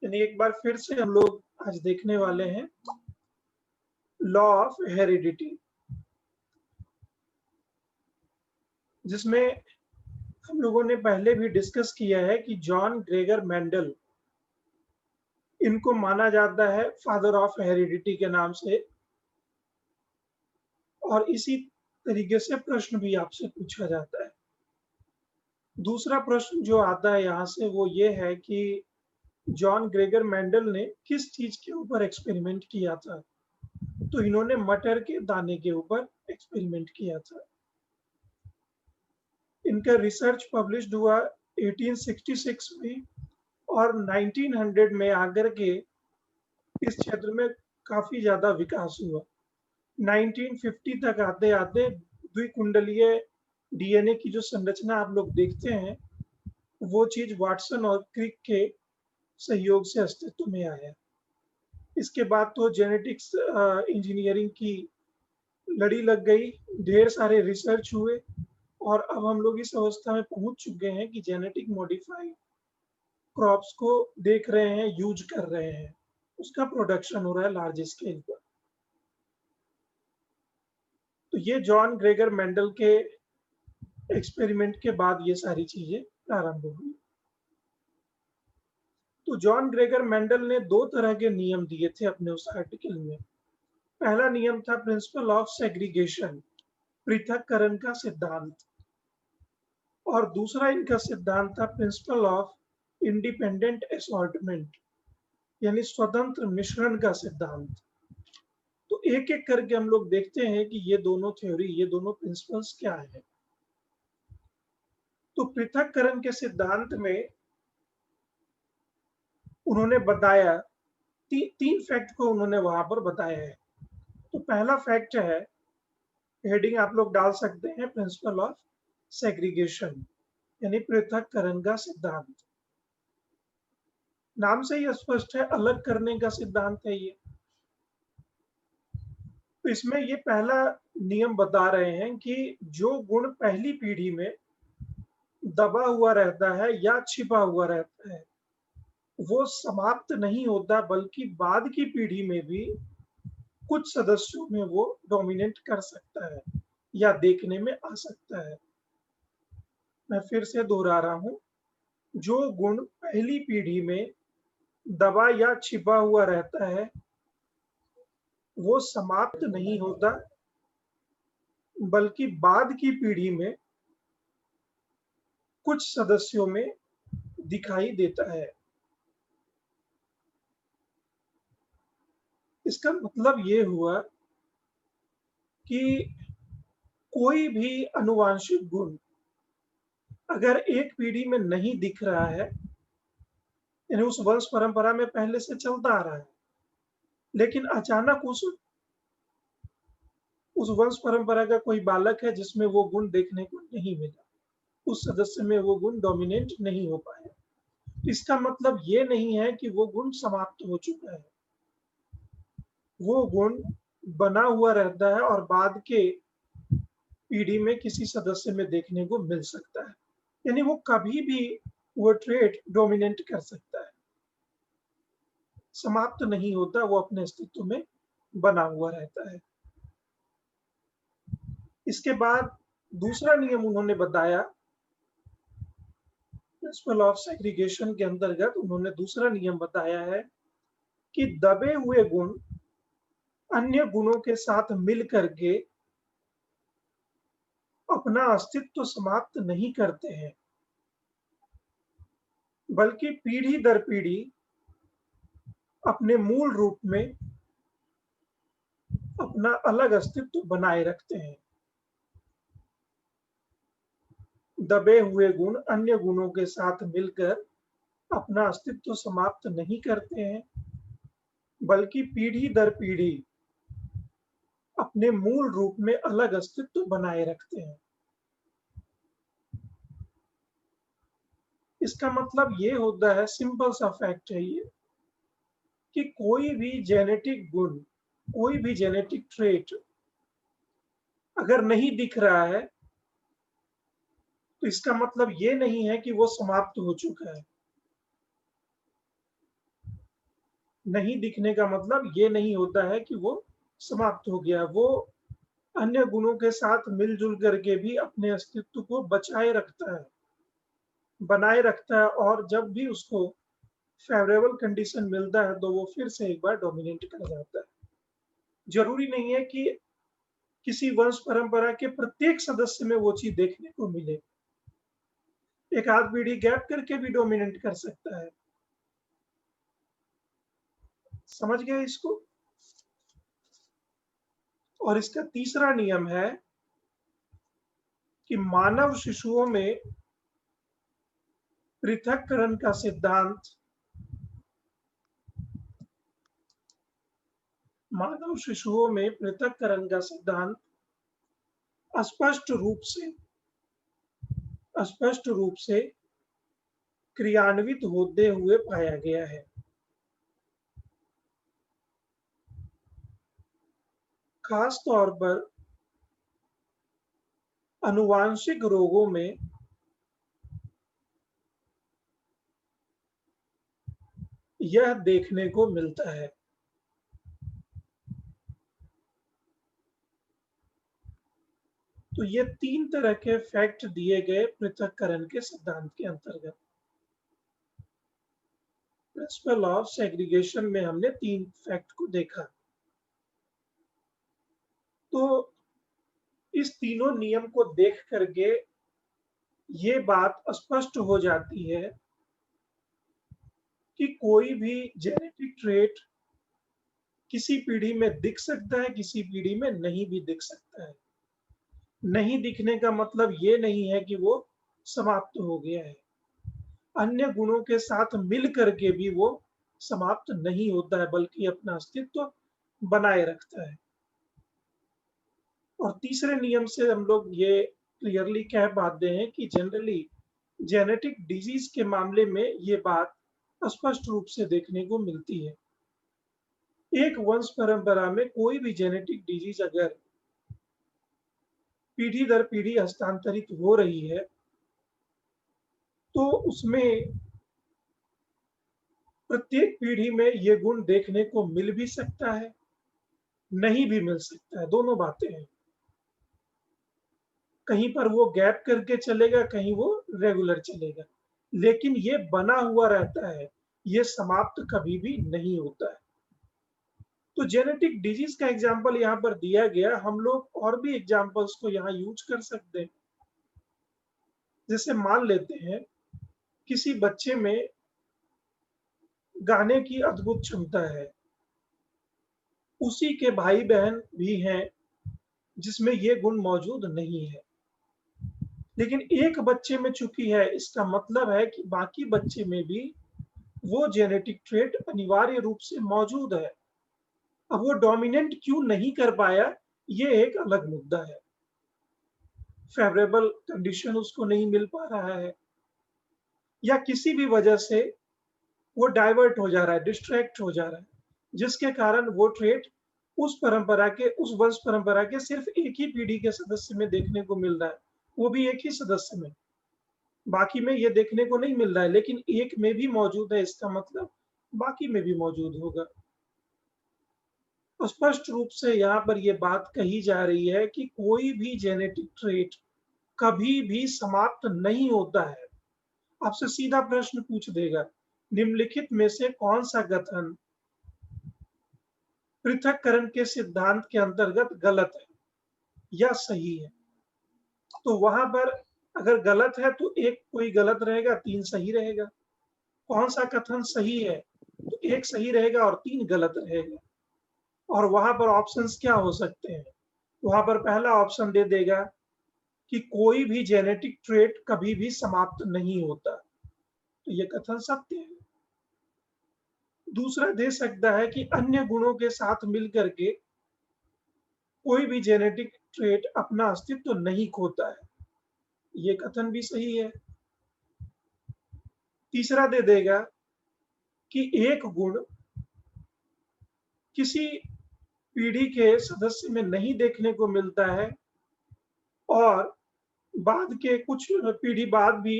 यानी एक बार फिर से हम लोग आज देखने वाले हैं लॉ ऑफ हेरिडिटी, जिसमें हम लोगों ने पहले भी डिस्कस किया है कि जॉन ग्रेगर मेंडल, इनको माना जाता है फादर ऑफ हेरिडिटी के नाम से। और इसी तरीके से प्रश्न भी आपसे पूछा जाता है। दूसरा प्रश्न जो आता है यहाँ से वो ये है कि जॉन ग्रेगर मेंडल ने किस चीज के ऊपर एक्सपेरिमेंट किया था। तो इन्होंने मटर के दाने के ऊपर एक्सपेरिमेंट किया था। इनका रिसर्च पब्लिश्ड हुआ 1866 में और 1900 में आकर के इस क्षेत्र में काफी ज्यादा विकास हुआ। 1950 तक आते आते द्विकुंडलीय डीएनए की जो संरचना आप लोग देखते हैं, वो चीज वाटसन और क्रिक के सहयोग से अस्तित्व में आया। इसके बाद तो जेनेटिक्स इंजीनियरिंग की लड़ी लग गई, ढेर सारे रिसर्च हुए और अब हम लोग इस अवस्था में पहुंच चुके हैं कि जेनेटिक मॉडिफाइड क्रॉप्स को देख रहे हैं, यूज कर रहे हैं, उसका प्रोडक्शन हो रहा है लार्ज स्केल पर। तो ये जॉन ग्रेगर मेंडल के एक्सपेरिमेंट के बाद ये सारी चीजें प्रारंभ हुई। तो जॉन ग्रेगर मेंडल ने दो तरह के नियम दिए थे अपने उस आर्टिकल में। पहला नियम था प्रिंसिपल ऑफ सेग्रीगेशन, पृथक्करण का सिद्धांत, और दूसरा इनका सिद्धांत था प्रिंसिपल ऑफ इंडिपेंडेंट असॉर्टमेंट, यानी स्वतंत्र मिश्रण का सिद्धांत। तो एक एक करके हम लोग देखते हैं कि ये दोनों थ्योरी, ये दोनों प्रिंसिपल्स क्या है। तो पृथक्करण के सिद्धांत में उन्होंने बताया तीन फैक्ट को उन्होंने वहां पर बताया है। तो पहला फैक्ट है, हेडिंग आप लोग डाल सकते हैं, प्रिंसिपल ऑफ सेग्रीगेशन, यानी पृथक्करण का सिद्धांत। नाम से ही स्पष्ट है, अलग करने का सिद्धांत है ये। तो इसमें ये पहला नियम बता रहे हैं कि जो गुण पहली पीढ़ी में दबा हुआ रहता है या छिपा हुआ रहता है, वो समाप्त नहीं होता, बल्कि बाद की पीढ़ी में भी कुछ सदस्यों में वो डोमिनेट कर सकता है या देखने में आ सकता है। मैं फिर से दोहरा रहा हूं, जो गुण पहली पीढ़ी में दबा या छिपा हुआ रहता है वो समाप्त नहीं होता, बल्कि बाद की पीढ़ी में कुछ सदस्यों में दिखाई देता है। इसका मतलब ये हुआ कि कोई भी अनुवांशिक गुण अगर एक पीढ़ी में नहीं दिख रहा है, यानी उस वंश परंपरा में पहले से चलता आ रहा है, लेकिन अचानक उस वंश परंपरा का कोई बालक है जिसमें वो गुण देखने को नहीं मिला, उस सदस्य में वो गुण डोमिनेट नहीं हो पाया। इसका मतलब ये नहीं है कि वो गुण समाप्त हो चुका है, वो गुण बना हुआ रहता है और बाद के पीढ़ी में किसी सदस्य में देखने को मिल सकता है। यानी वो कभी भी वो ट्रेट डोमिनेट कर सकता है, समाप्त नहीं होता, वो अपने अस्तित्व में बना हुआ रहता है। इसके बाद दूसरा नियम उन्होंने बताया, प्रिंसिपल ऑफ सेग्रीगेशन के अंतर्गत उन्होंने दूसरा नियम बताया है कि दबे हुए गुण अन्य गुणों के साथ मिल करके अपना अस्तित्व समाप्त नहीं करते हैं, बल्कि पीढ़ी दर पीढ़ी अपने मूल रूप में अपना अलग अस्तित्व बनाए रखते हैं। दबे हुए गुण अन्य गुणों के साथ मिलकर अपना अस्तित्व समाप्त नहीं करते हैं, बल्कि पीढ़ी दर पीढ़ी अपने मूल रूप में अलग अस्तित्व बनाए रखते हैं। इसका मतलब ये होता है, सिंपल सा फैक्ट है ये, कि कोई भी जेनेटिक गुण, कोई भी जेनेटिक ट्रेट अगर नहीं दिख रहा है, तो इसका मतलब ये नहीं है कि वो समाप्त हो चुका है। नहीं दिखने का मतलब ये नहीं होता है कि वो समाप्त हो गया, वो अन्य गुणों के साथ मिलजुल करके भी अपने अस्तित्व को बचाए रखता है, बनाए रखता है, और जब भी उसको फेवरेबल कंडीशन मिलता है तो वो फिर से एक बार डोमिनेट कर जाता है। जरूरी नहीं है कि किसी वंश परंपरा के प्रत्येक सदस्य में वो चीज देखने को मिले, एक आध पीढ़ी गैप करके भी डोमिनेट कर सकता है। समझ गए इसको? और इसका तीसरा नियम है कि मानव शिशुओं में पृथक्करण का सिद्धांत, मानव शिशुओं में पृथक्करण का सिद्धांत स्पष्ट रूप से क्रियान्वित होते हुए पाया गया है। खास तौर पर आनुवांशिक रोगों में यह देखने को मिलता है। तो ये 3 तरह के फैक्ट दिए गए पृथक्करण के सिद्धांत के अंतर्गत। प्रिंसिपल ऑफ सेग्रीगेशन में हमने 3 फैक्ट को देखा। तो इस तीनों नियम को देख करके ये बात स्पष्ट हो जाती है कि कोई भी जेनेटिक ट्रेट किसी पीढ़ी में दिख सकता है, किसी पीढ़ी में नहीं भी दिख सकता है। नहीं दिखने का मतलब ये नहीं है कि वो समाप्त हो गया है। अन्य गुणों के साथ मिल करके भी वो समाप्त नहीं होता है, बल्कि अपना अस्तित्व बनाए रखता है। और तीसरे नियम से हम लोग ये क्लियरली कह पाते हैं कि जनरली जेनेटिक डिजीज के मामले में ये बात स्पष्ट रूप से देखने को मिलती है। एक वंश परंपरा में कोई भी जेनेटिक डिजीज अगर पीढ़ी दर पीढ़ी हस्तांतरित हो रही है तो उसमें प्रत्येक पीढ़ी में ये गुण देखने को मिल भी सकता है, नहीं भी मिल सकता है, दोनों बातें हैं। कहीं पर वो गैप करके चलेगा, कहीं वो रेगुलर चलेगा, लेकिन ये बना हुआ रहता है, ये समाप्त कभी भी नहीं होता है। तो जेनेटिक डिजीज का एग्जाम्पल यहाँ पर दिया गया, हम लोग और भी एग्जाम्पल्स को यहाँ यूज कर सकते हैं। जैसे मान लेते हैं किसी बच्चे में गाने की अद्भुत क्षमता है, उसी के भाई बहन भी हैं जिसमें ये गुण मौजूद नहीं है, लेकिन एक बच्चे में चूंकि है, इसका मतलब है कि बाकी बच्चे में भी वो जेनेटिक ट्रेट अनिवार्य रूप से मौजूद है। अब वो डोमिनेंट क्यों नहीं कर पाया, ये एक अलग मुद्दा है। फेवरेबल कंडीशन उसको नहीं मिल पा रहा है, या किसी भी वजह से वो डाइवर्ट हो जा रहा है, डिस्ट्रैक्ट हो जा रहा है, जिसके कारण वो ट्रेट उस परंपरा के, उस वंश परंपरा के सिर्फ एक ही पीढ़ी के सदस्य में देखने को मिल रहा है, वो भी एक ही सदस्य में, बाकी में ये देखने को नहीं मिल रहा है। लेकिन एक में भी मौजूद है, इसका मतलब बाकी में भी मौजूद होगा। स्पष्ट रूप से यहाँ पर यह बात कही जा रही है कि कोई भी जेनेटिक ट्रेट कभी भी समाप्त नहीं होता है। आपसे सीधा प्रश्न पूछ देगा, निम्नलिखित में से कौन सा कथन पृथक्करण के सिद्धांत के अंतर्गत गलत है या सही है? तो वहां पर अगर गलत है तो एक कोई गलत रहेगा, 3 सही रहेगा। कौन सा कथन सही है, तो एक सही रहेगा और 3 गलत रहेगा। और वहां पर ऑप्शंस क्या हो सकते हैं? वहां पर पहला ऑप्शन दे देगा कि कोई भी जेनेटिक ट्रेट कभी भी समाप्त नहीं होता, तो ये कथन सत्य है। दूसरा दे सकता है कि अन्य गुणों के साथ मिलकर के कोई भी जेनेटिक ट्रेट अपना अस्तित्व नहीं खोता है, ये कथन भी सही है। तीसरा दे देगा कि एक गुण किसी पीढ़ी के सदस्य में नहीं देखने को मिलता है और बाद के कुछ पीढ़ी बाद भी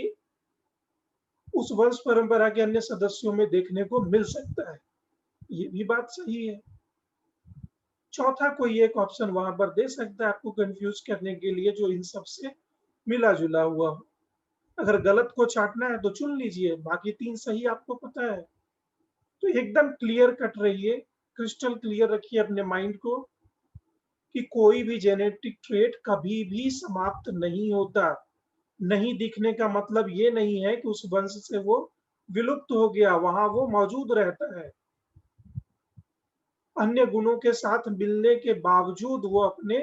उस वंश परंपरा के अन्य सदस्यों में देखने को मिल सकता है, ये भी बात सही है। चौथा कोई एक ऑप्शन वहां पर दे सकता है आपको कंफ्यूज करने के लिए, जो इन सब से मिला जुला हुआ हो। अगर गलत को छांटना है तो चुन लीजिए, बाकी 3 सही आपको पता है। तो एकदम क्लियर कट रहिए, क्रिस्टल क्लियर रखिए अपने माइंड को कि कोई भी जेनेटिक ट्रेट कभी भी समाप्त नहीं होता। नहीं दिखने का मतलब ये नहीं है कि उस वंश से वो विलुप्त हो गया, वहां वो मौजूद रहता है। अन्य गुणों के साथ मिलने के बावजूद वो अपने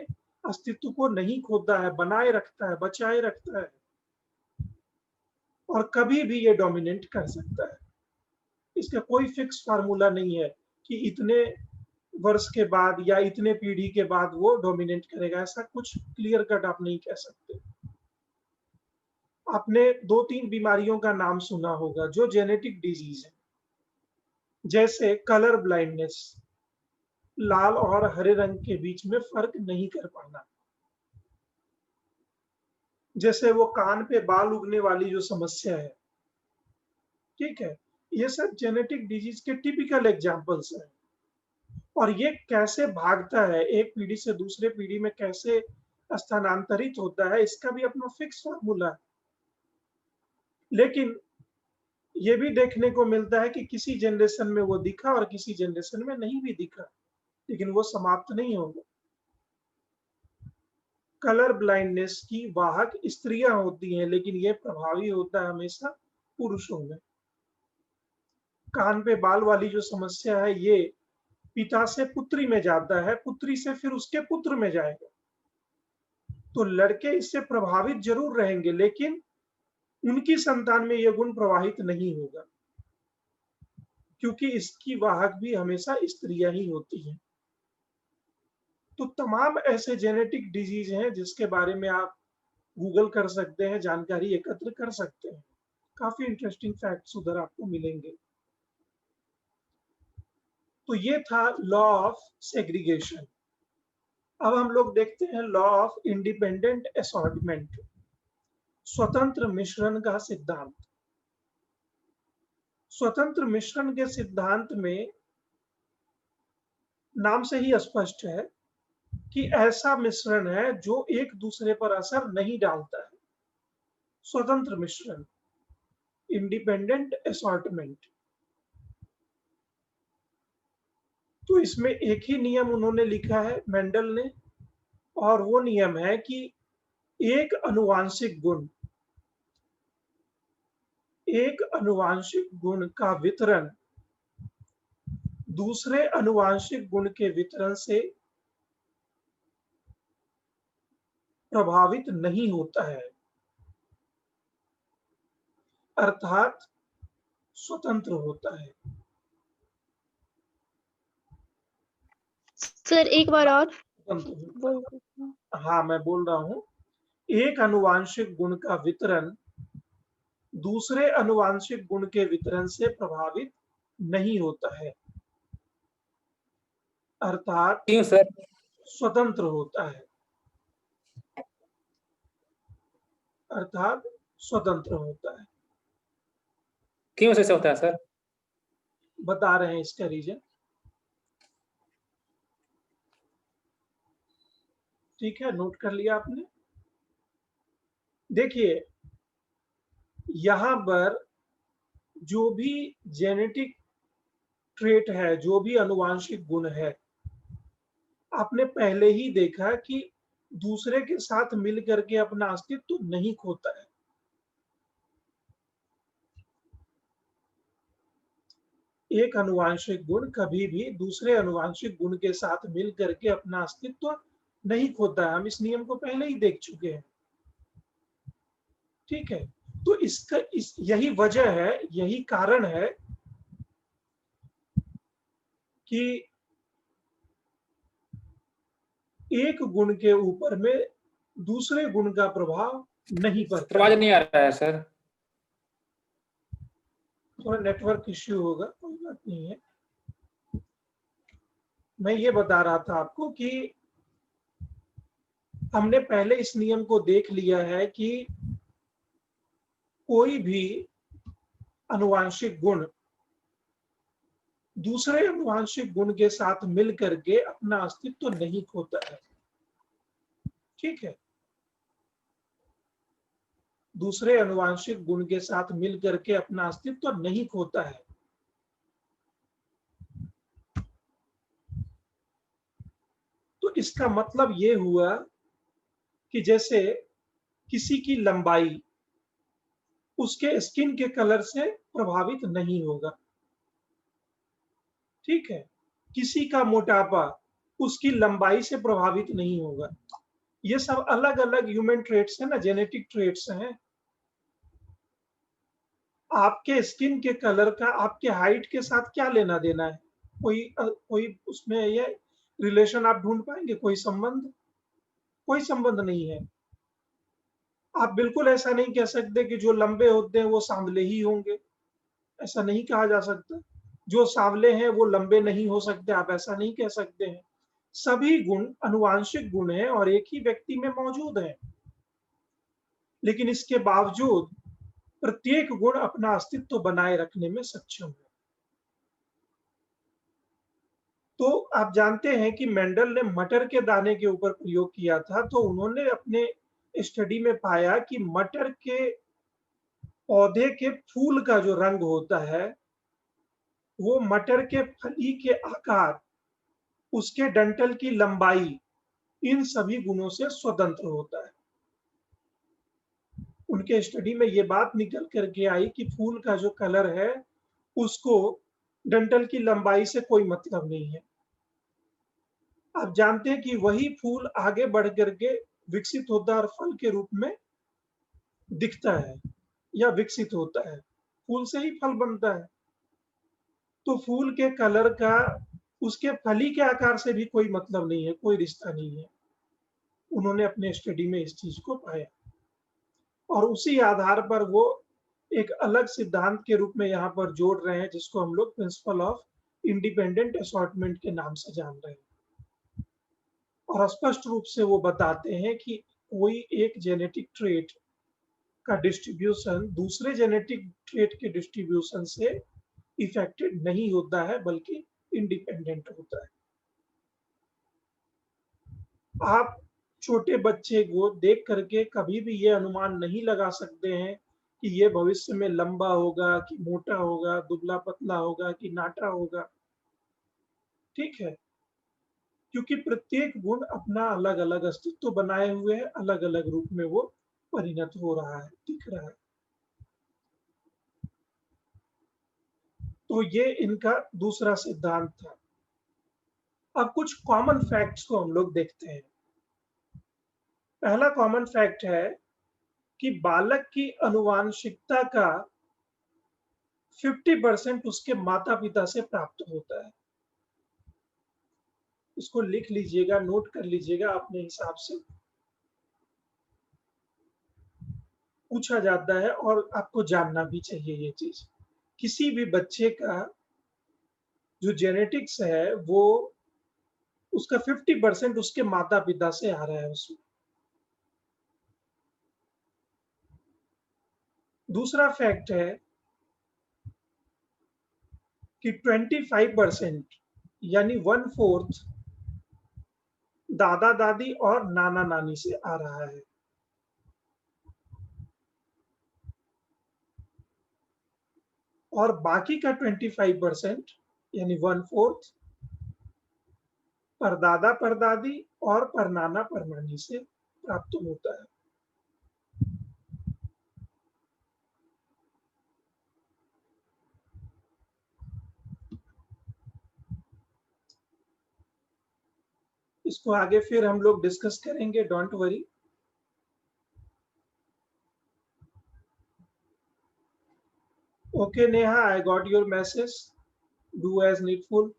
अस्तित्व को नहीं खोता है, बनाए रखता है, बचाए रखता है, और कभी भी ये डोमिनेट कर सकता है। इसका कोई फिक्स फार्मूला नहीं है कि इतने वर्ष के बाद या इतने पीढ़ी के बाद वो डोमिनेट करेगा, ऐसा कुछ क्लियर कट आप नहीं कह सकते। आपने 2-3 बीमारियों का नाम सुना होगा जो जेनेटिक डिजीज है, जैसे कलर ब्लाइंडनेस, लाल और हरे रंग के बीच में फर्क नहीं कर पाना, जैसे वो कान पे बाल उगने वाली जो समस्या है, ठीक है। ये सब जेनेटिक डिजीज के टिपिकल एग्जांपल्स हैं। और ये कैसे भागता है, एक पीढ़ी से दूसरे पीढ़ी में कैसे स्थानांतरित होता है, इसका भी अपना फिक्स फार्मूला है। लेकिन ये भी देखने को मिलता है कि किसी जनरेशन में वो दिखा और किसी जनरेशन में नहीं भी दिखा, लेकिन वो समाप्त नहीं होगा। कलर ब्लाइंडनेस की वाहक स्त्रियां होती हैं, लेकिन ये प्रभावी होता है हमेशा पुरुषों में। कान पे बाल वाली जो समस्या है, ये पिता से पुत्री में जाता है, पुत्री से फिर उसके पुत्र में जाएगा। तो लड़के इससे प्रभावित जरूर रहेंगे, लेकिन उनकी संतान में यह गुण प्रवाहित नहीं होगा, क्योंकि इसकी वाहक भी हमेशा स्त्रियां ही होती हैं। तो तमाम ऐसे जेनेटिक डिजीज हैं जिसके बारे में आप गूगल कर सकते हैं, जानकारी एकत्र कर सकते हैं। काफी इंटरेस्टिंग फैक्ट्स उधर आपको मिलेंगे। तो ये था लॉ ऑफ सेग्रीगेशन। अब हम लोग देखते हैं लॉ ऑफ इंडिपेंडेंट असॉर्टमेंट, स्वतंत्र मिश्रण का सिद्धांत। स्वतंत्र मिश्रण के सिद्धांत में नाम से ही स्पष्ट है कि ऐसा मिश्रण है जो एक दूसरे पर असर नहीं डालता है। स्वतंत्र मिश्रण, इंडिपेंडेंट असॉर्टमेंट। तो इसमें एक ही नियम उन्होंने लिखा है मेंडल ने, और वो नियम है कि एक अनुवांशिक गुण का वितरण दूसरे अनुवांशिक गुण के वितरण से प्रभावित नहीं होता है, अर्थात स्वतंत्र होता है। सर एक बार और हाँ, मैं बोल रहा हूँ, एक अनुवांशिक गुण का वितरण दूसरे अनुवांशिक गुण के वितरण से प्रभावित नहीं होता है, अर्थात क्यों सर? स्वतंत्र होता है, अर्थात स्वतंत्र होता है। क्यों ऐसा होता है सर? बता रहे हैं इसका रीजन। ठीक है, नोट कर लिया आपने। देखिए, यहां पर जो भी जेनेटिक ट्रेट है, जो भी अनुवांशिक गुण है, आपने पहले ही देखा कि दूसरे के साथ मिल करके अपना अस्तित्व नहीं खोता है। एक अनुवांशिक गुण कभी भी दूसरे अनुवांशिक गुण के साथ मिल करके अपना अस्तित्व नहीं खोता है। हम इस नियम को पहले ही देख चुके हैं, ठीक है। तो यही वजह है, यही कारण है कि एक गुण के ऊपर में दूसरे गुण का प्रभाव नहीं पड़ता। आवाज नहीं आ रहा है सर। थोड़ा नेटवर्क इश्यू होगा, कोई बात नहीं है। मैं ये बता रहा था आपको कि हमने पहले इस नियम को देख लिया है कि कोई भी अनुवांशिक गुण दूसरे आनुवंशिक गुण के साथ मिल करके अपना अस्तित्व नहीं खोता है। ठीक है, दूसरे आनुवंशिक गुण के साथ मिल करके अपना अस्तित्व नहीं खोता है। तो इसका मतलब ये हुआ कि जैसे किसी की लंबाई उसके स्किन के कलर से प्रभावित नहीं होगा। ठीक है, किसी का मोटापा उसकी लंबाई से प्रभावित नहीं होगा। ये सब अलग अलग ह्यूमन ट्रेट्स है ना, जेनेटिक ट्रेट्स हैं। आपके स्किन के कलर का आपके हाइट के साथ क्या लेना देना है? कोई उसमें ये रिलेशन आप ढूंढ पाएंगे? कोई संबंध? कोई संबंध नहीं है। आप बिल्कुल ऐसा नहीं कह सकते कि जो लंबे होते हैं वो सांवले ही होंगे, ऐसा नहीं कहा जा सकता। जो सांवले हैं वो लंबे नहीं हो सकते, आप ऐसा नहीं कह सकते हैं। सभी गुण आनुवांशिक गुण हैं और एक ही व्यक्ति में मौजूद हैं, लेकिन इसके बावजूद प्रत्येक गुण अपना अस्तित्व बनाए रखने में सक्षम है। तो आप जानते हैं कि मेंडल ने मटर के दाने के ऊपर प्रयोग किया था, तो उन्होंने अपने स्टडी में पाया कि मटर के पौधे के फूल का जो रंग होता है वो मटर के फली के आकार, उसके डंठल की लंबाई, इन सभी गुणों से स्वतंत्र होता है। उनके स्टडी में ये बात निकल करके आई कि फूल का जो कलर है उसको डंठल की लंबाई से कोई मतलब नहीं है। आप जानते हैं कि वही फूल आगे बढ़ करके विकसित होता है और फल के रूप में दिखता है या विकसित होता है। फूल से ही फल बनता है। तो फूल के कलर का उसके फली के आकार से भी कोई मतलब नहीं है, कोई रिश्ता नहीं है। उन्होंने अपने स्टडी में इस चीज को पाया और उसी आधार पर वो एक अलग सिद्धांत के रूप में यहाँ पर जोड़ रहे हैं, जिसको हम लोग प्रिंसिपल ऑफ इंडिपेंडेंट असॉर्टमेंट के नाम से जान रहे हैं। और स्पष्ट रूप से वो बताते हैं कि कोई एक जेनेटिक ट्रेट का डिस्ट्रीब्यूशन दूसरे जेनेटिक ट्रेट के डिस्ट्रीब्यूशन से इफेक्टेड नहीं होता है, बल्कि इंडिपेंडेंट होता है। आप छोटे बच्चे को देख करके कभी भी ये अनुमान नहीं लगा सकते हैं कि ये भविष्य में लंबा होगा कि मोटा होगा, दुबला पतला होगा कि नाटा होगा। ठीक है, क्योंकि प्रत्येक गुण अपना अलग अलग अस्तित्व बनाए हुए है, अलग अलग रूप में वो परिणत हो रहा है, दिख रहा है। तो ये इनका दूसरा सिद्धांत था। अब कुछ कॉमन फैक्ट्स को हम लोग देखते हैं। पहला कॉमन फैक्ट है कि बालक की आनुवांशिकता का 50% उसके माता पिता से प्राप्त होता है। इसको लिख लीजिएगा, नोट कर लीजिएगा अपने हिसाब से। पूछा जाता है और आपको जानना भी चाहिए ये चीज। किसी भी बच्चे का जो जेनेटिक्स है वो उसका 50% उसके माता पिता से आ रहा है उसमें। दूसरा फैक्ट है कि 25% यानी 1/4 दादा दादी और नाना नानी से आ रहा है। और बाकी का 25% यानी 1/4 परदादा परदादी और परनाना परनानी से प्राप्त होता है। इसको आगे फिर हम लोग डिस्कस करेंगे, don't worry. Okay Neha, I got your message, do as needful.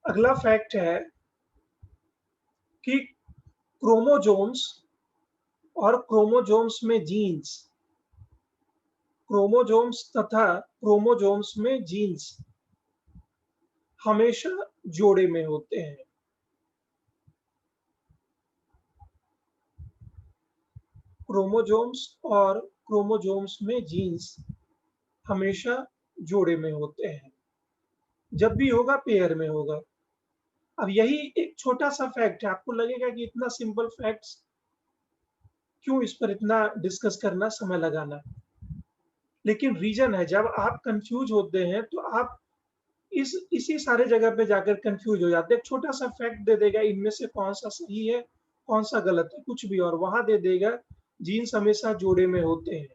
अगला फैक्ट है कि क्रोमोजोम्स और क्रोमोजोम्स में जीन्स, क्रोमोजोम्स तथा क्रोमोजोम्स में जीन्स हमेशा जोड़े में होते हैं। क्रोमोजोम्स और क्रोमोजोम्स में जीन्स हमेशा जोड़े में होते हैं, जब भी होगा पेयर में होगा। अब यही एक छोटा सा फैक्ट है, आपको लगेगा कि इतना सिंपल फैक्ट्स क्यों इस पर इतना डिस्कस करना, समय लगाना। लेकिन रीजन है, जब आप कंफ्यूज होते हैं तो आप इसी सारे जगह पे जाकर कंफ्यूज हो जाते हैं। एक छोटा सा फैक्ट दे देगा इनमें से कौन सा सही है कौन सा गलत है, कुछ भी, और वहां दे देगा जीन्स हमेशा जोड़े में होते हैं,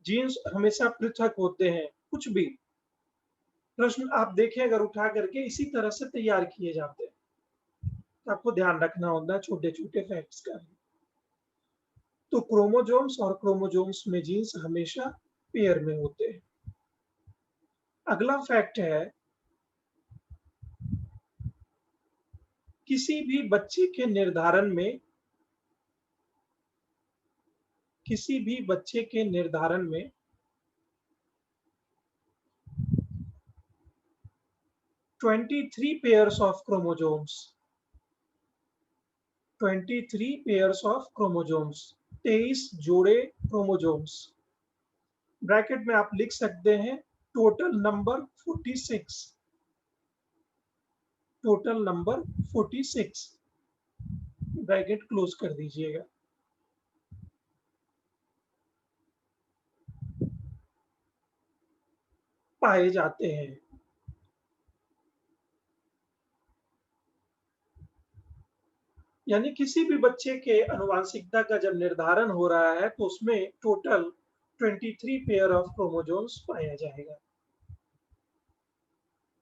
जीन्स हमेशा पृथक होते हैं, कुछ भी। प्रश्न आप देखें अगर उठा करके इसी तरह से तैयार किए जाते हैं, तो आपको ध्यान रखना होता है छोटे छोटे फैक्ट्स का। तो क्रोमोजोम्स और क्रोमोजोम्स में जीन्स हमेशा पेयर में होते हैं। अगला फैक्ट है, किसी भी बच्चे के निर्धारण में 23 pairs of chromosomes, 23 pairs of chromosomes, 23 जोड़े क्रोमोजोम्स, ब्रैकेट में आप लिख सकते हैं total number 46, total number 46, bracket close कर दीजिएगा। पाए जाते हैं। यानी किसी भी बच्चे के अनुवांशिकता का जब निर्धारण हो रहा है तो उसमें टोटल 23 पेयर ऑफ क्रोमोजोम्स पाया जाएगा।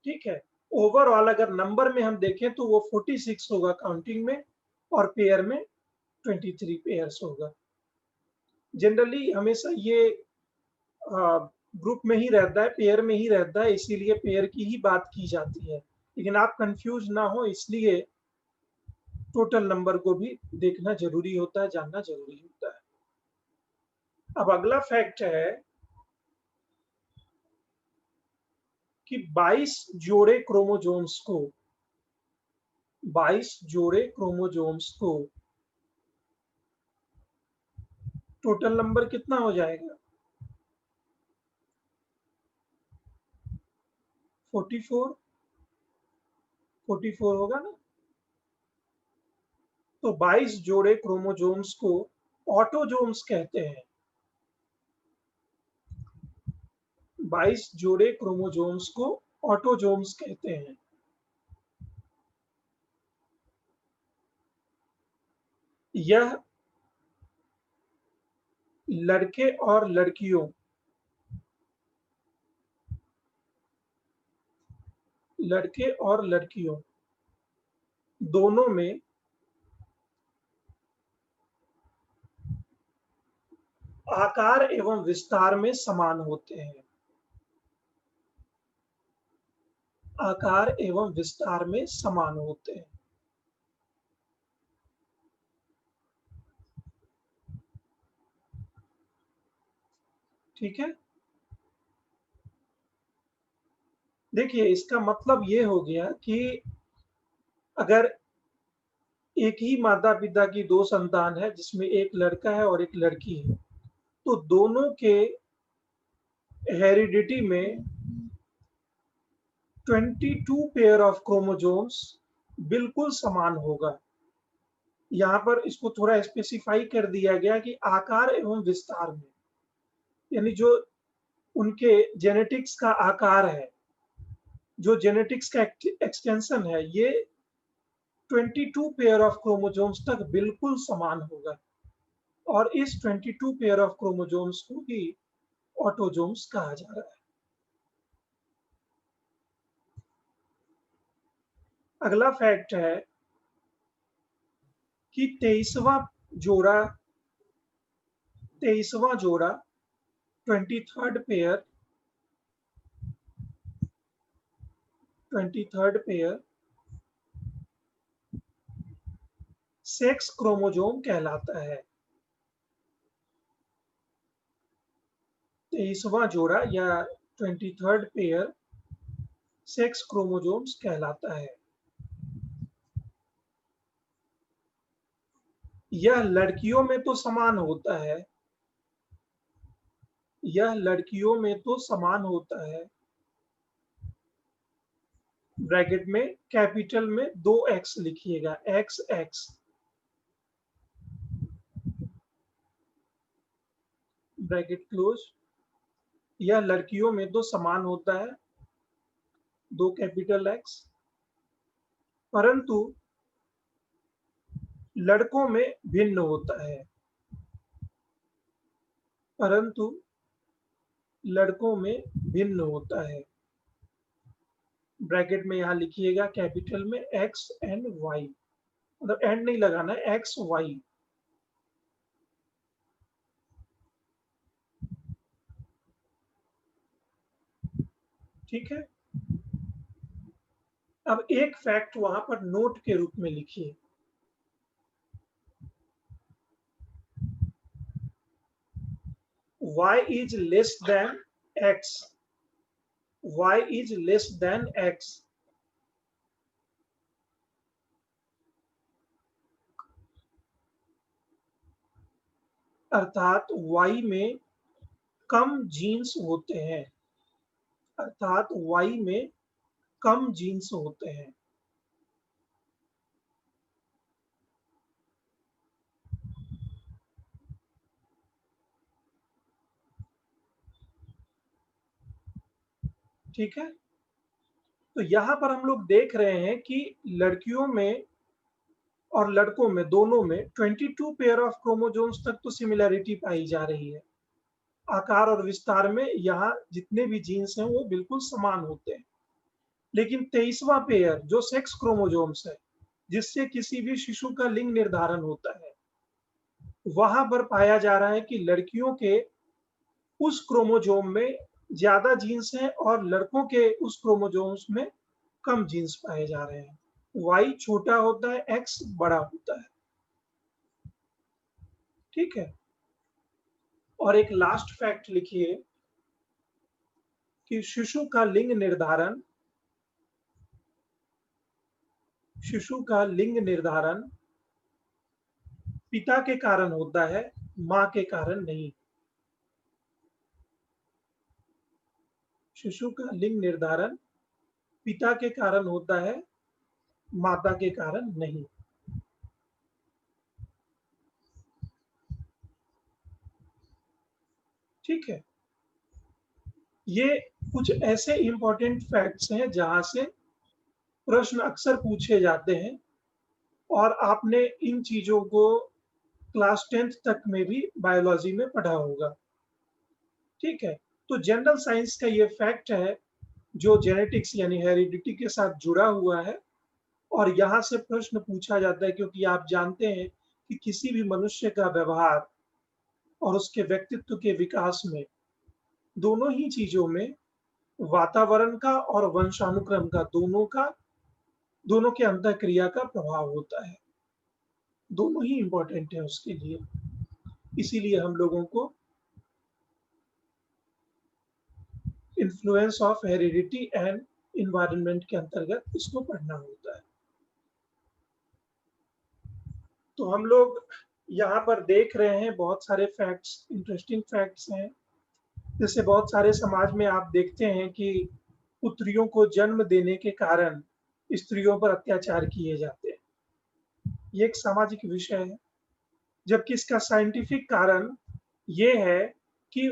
ठीक है, ओवरऑल अगर नंबर में हम देखें तो वो 46 होगा काउंटिंग में, और पेयर में 23 पेयर्स होगा। जनरली हमेशा ये ग्रुप में ही रहता है, पेयर में ही रहता है, इसीलिए पेयर की ही बात की जाती है। लेकिन आप कंफ्यूज ना हो इसलिए टोटल नंबर को भी देखना जरूरी होता है, जानना जरूरी होता है। अब अगला फैक्ट है कि 22 जोड़े क्रोमोजोम्स को 22 जोड़े क्रोमोजोम्स को टोटल नंबर कितना हो जाएगा? 44, 44 होगा ना। तो 22 जोड़े क्रोमोजोम्स को ऑटोजोम्स कहते हैं। 22 जोड़े क्रोमोजोम्स को ऑटोजोम्स कहते हैं। यह लड़के और लड़कियों दोनों में आकार एवं विस्तार में समान होते हैं। आकार एवं विस्तार में समान होते हैं। ठीक है, देखिए इसका मतलब ये हो गया कि अगर एक ही माता पिता की दो संतान है जिसमें एक लड़का है और एक लड़की है, तो दोनों के हेरिडिटी में 22 पेयर ऑफ क्रोमोजोम्स बिल्कुल समान होगा। यहाँ पर इसको थोड़ा स्पेसिफाई कर दिया गया कि आकार एवं विस्तार में, यानी जो उनके जेनेटिक्स का आकार है, जो जेनेटिक्स का एक्सटेंशन है, ये 22 पेयर ऑफ क्रोमोजोम्स तक बिल्कुल समान होगा। और इस 22 पेयर ऑफ क्रोमोजोम्स को ही ऑटोजोम्स कहा जा रहा है। अगला फैक्ट है कि 23वां जोड़ा 23rd पेयर सेक्स क्रोमोजोम कहलाता है। 23वां जोड़ा या 23rd पेयर सेक्स क्रोमोजोम्स कहलाता है। यह लड़कियों में तो समान होता है, यह लड़कियों में तो समान होता है, ब्रैकेट में कैपिटल में 2x लिखिएगा, x x, ब्रैकेट क्लोज। यह लड़कियों में तो समान होता है, 2 कैपिटल X, परंतु लड़कों में भिन्न होता है, परंतु लड़कों में भिन्न होता है, ब्रैकेट में यहां लिखिएगा कैपिटल में x एंड y, मतलब एंड नहीं लगाना है, x y। ठीक है। अब एक फैक्ट वहां पर नोट के रूप में लिखिए, y is less than x, y is less than x, अर्थात y में कम जीन्स होते हैं, अर्थात y में कम जीन्स होते हैं। ठीक है। तो यहां पर हम लोग देख रहे हैं कि लड़कियों में और लड़कों में, दोनों में 22 पेयर ऑफ क्रोमोसोम्स तक तो सिमिलैरिटी पाई जा रही है। आकार और विस्तार में यहाँ जितने भी जीन्स हैं वो बिल्कुल समान होते हैं, लेकिन 23वां पेयर जो सेक्स क्रोमोसोम्स है, जिससे किसी भी शिशु का लिंग निर्धारण होता है, वहां पर पाया जा रहा है कि लड़कियों के उस क्रोमोसोम में ज्यादा जीन्स हैं और लड़कों के उस क्रोमोसोम्स में कम जीन्स पाए जा रहे हैं। Y छोटा होता है, X बड़ा होता है। ठीक है। और एक लास्ट फैक्ट लिखिए कि शिशु का लिंग निर्धारण, शिशु का लिंग निर्धारण पिता के कारण होता है, मां के कारण नहीं। शिशु का लिंग निर्धारण पिता के कारण होता है, माता के कारण नहीं। ठीक है। ये कुछ ऐसे इंपॉर्टेंट फैक्ट्स हैं जहां से प्रश्न अक्सर पूछे जाते हैं और आपने इन चीजों को क्लास 10th तक में भी बायोलॉजी में पढ़ा होगा। ठीक है। तो जनरल साइंस का ये फैक्ट है जो जेनेटिक्स यानी हेरिडिटी के साथ जुड़ा हुआ है, और यहाँ से प्रश्न पूछा जाता है क्योंकि आप जानते हैं कि किसी भी मनुष्य का व्यवहार और उसके व्यक्तित्व के विकास में, दोनों ही चीजों में वातावरण का और वंशानुक्रम का, दोनों के अंतःक्रिया का प्रभाव होता है। दोनों ही इंपॉर्टेंट है उसके लिए, इसीलिए हम लोगों को influence of heredity and environment के अंतर्गत इसको पढ़ना होता है। तो हम लोग यहाँ पर देख रहे हैं बहुत सारे फैक्ट्स, इंटरेस्टिंग फैक्ट्स हैं। जैसे बहुत सारे समाज में आप देखते हैं कि पुत्रियों को जन्म देने के कारण स्त्रियों पर अत्याचार किए जाते हैं। ये एक सामाजिक विषय है, जबकि इसका साइंटिफिक कारण ये है कि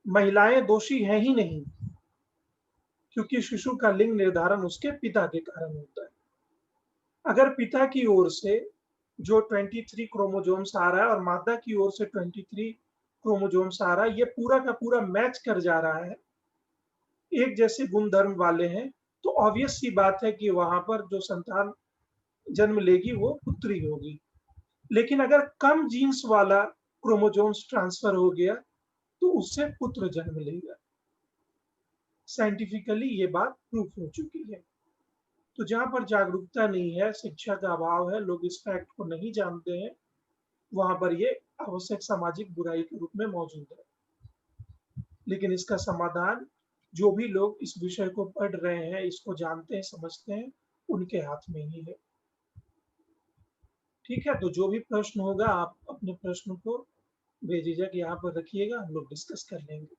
महिलाएं दोषी हैं ही नहीं, क्योंकि शिशु का लिंग निर्धारण उसके पिता के कारण होता है। अगर पिता की ओर से जो 23 क्रोमोसोम्स आ रहा है और माता की ओर से 23 क्रोमोसोम्स आ रहा है, ये पूरा का पूरा मैच कर जा रहा है, एक जैसे गुणधर्म वाले हैं, तो ऑब्वियस सी बात है कि वहां पर जो संतान जन्म लेगी वो पुत्री होगी। लेकिन अगर कम जीन्स वाला क्रोमोसोम्स ट्रांसफर हो गया तो उससे पुत्र जन्म लेगा। साइंटिफिकली ये बात प्रूफ हो चुकी है। तो जहां पर जागरूकता नहीं है, शिक्षा का अभाव है, लोग इस फैक्ट को नहीं जानते हैं, वहां पर ये आवश्यक सामाजिक बुराई के रूप में मौजूद है। लेकिन इसका समाधान जो भी लोग इस विषय को पढ़ रहे हैं, इसको जानते हैं, समझते हैं, उनके हाथ में ही है। ठीक है। तो जो भी प्रश्न होगा आप अपने प्रश्न को बेझिझक यहाँ पर रखिएगा, हम लोग डिस्कस कर लेंगे।